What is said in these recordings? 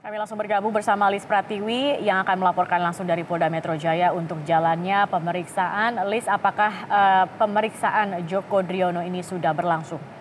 Kami langsung bergabung bersama Lis Pratiwi yang akan melaporkan langsung dari Polda Metro Jaya untuk jalannya pemeriksaan. Lis, apakah pemeriksaan Joko Driono ini sudah berlangsung?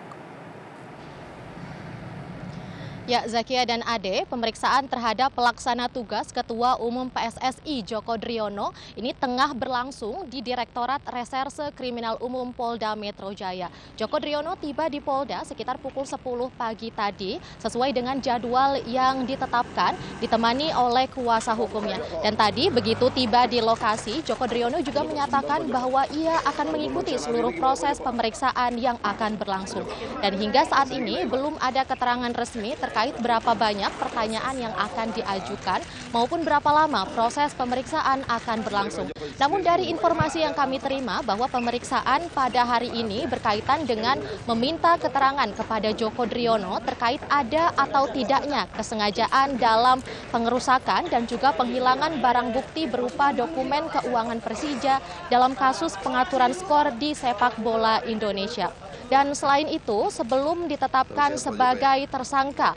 Ya, Zakia dan Ade, pemeriksaan terhadap pelaksana tugas Ketua Umum PSSI Joko Driono ini tengah berlangsung di Direktorat Reserse Kriminal Umum Polda Metro Jaya. Joko Driono tiba di Polda sekitar pukul 10 pagi tadi sesuai dengan jadwal yang ditetapkan, ditemani oleh kuasa hukumnya. Dan tadi begitu tiba di lokasi, Joko Driono juga menyatakan bahwa ia akan mengikuti seluruh proses pemeriksaan yang akan berlangsung. Dan hingga saat ini belum ada keterangan resmi terkait berapa banyak pertanyaan yang akan diajukan maupun berapa lama proses pemeriksaan akan berlangsung. Namun dari informasi yang kami terima bahwa pemeriksaan pada hari ini berkaitan dengan meminta keterangan kepada Joko Driono terkait ada atau tidaknya kesengajaan dalam pengerusakan dan juga penghilangan barang bukti berupa dokumen keuangan Persija dalam kasus pengaturan skor di sepak bola Indonesia. Dan selain itu, sebelum ditetapkan sebagai tersangka,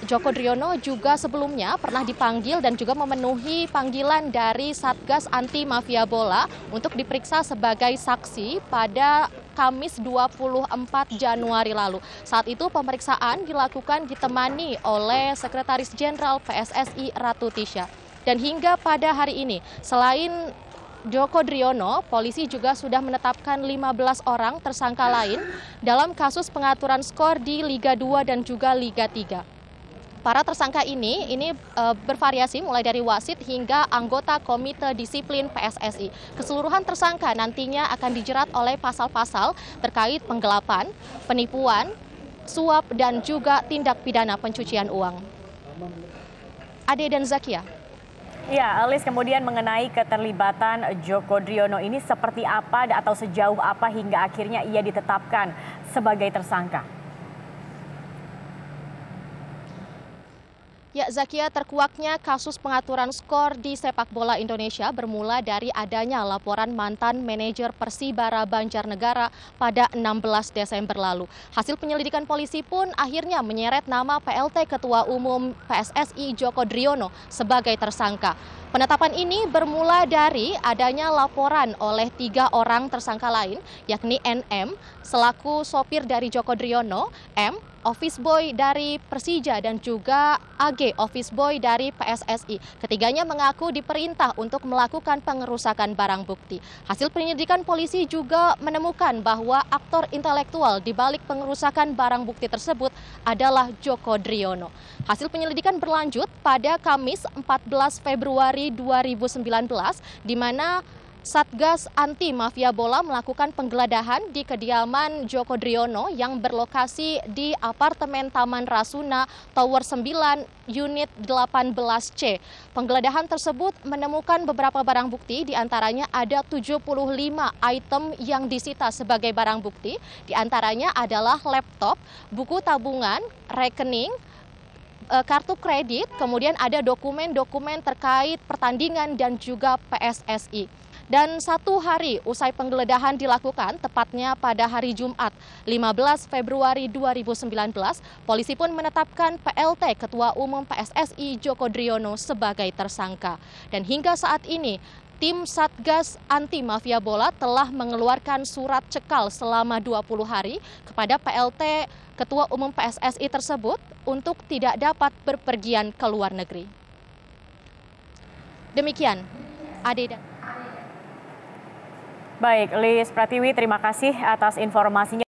Joko Driono juga sebelumnya pernah dipanggil dan juga memenuhi panggilan dari Satgas Anti Mafia Bola untuk diperiksa sebagai saksi pada Kamis 24 Januari lalu. Saat itu pemeriksaan dilakukan ditemani oleh Sekretaris Jenderal PSSI Ratu Tisha. Dan hingga pada hari ini, selain Joko Driono, polisi juga sudah menetapkan 15 orang tersangka lain dalam kasus pengaturan skor di Liga 2 dan juga Liga 3. Para tersangka ini bervariasi mulai dari wasit hingga anggota Komite Disiplin PSSI. Keseluruhan tersangka nantinya akan dijerat oleh pasal-pasal terkait penggelapan, penipuan, suap, dan juga tindak pidana pencucian uang. Ade dan Zakia. Ya, Lis, kemudian mengenai keterlibatan Joko Driono ini seperti apa atau sejauh apa hingga akhirnya ia ditetapkan sebagai tersangka? Ya, Zakia, terkuaknya kasus pengaturan skor di sepak bola Indonesia bermula dari adanya laporan mantan manajer Persibara Banjarnegara pada 16 Desember lalu. Hasil penyelidikan polisi pun akhirnya menyeret nama PLT Ketua Umum PSSI Joko Driono sebagai tersangka. Penetapan ini bermula dari adanya laporan oleh 3 orang tersangka lain, yakni NM selaku sopir dari Joko Driono, M office boy dari Persija, dan juga AG office boy dari PSSI. Ketiganya mengaku diperintah untuk melakukan pengerusakan barang bukti. Hasil penyelidikan polisi juga menemukan bahwa aktor intelektual di balik pengerusakan barang bukti tersebut adalah Joko Driono. Hasil penyelidikan berlanjut pada Kamis 14 Februari 2019 di mana Satgas Anti Mafia Bola melakukan penggeledahan di kediaman Joko Driono yang berlokasi di apartemen Taman Rasuna Tower 9 Unit 18C. Penggeledahan tersebut menemukan beberapa barang bukti, diantaranya ada 75 item yang disita sebagai barang bukti, diantaranya adalah laptop, buku tabungan, rekening, kartu kredit, kemudian ada dokumen-dokumen terkait pertandingan dan juga PSSI. Dan 1 hari usai penggeledahan dilakukan, tepatnya pada hari Jumat 15 Februari 2019, polisi pun menetapkan PLT Ketua Umum PSSI Joko Driono sebagai tersangka. Dan hingga saat ini, tim Satgas Anti Mafia Bola telah mengeluarkan surat cekal selama 20 hari kepada PLT Ketua Umum PSSI tersebut untuk tidak dapat berpergian ke luar negeri. Demikian, Ade dan Baik, Lis Pratiwi, terima kasih atas informasinya.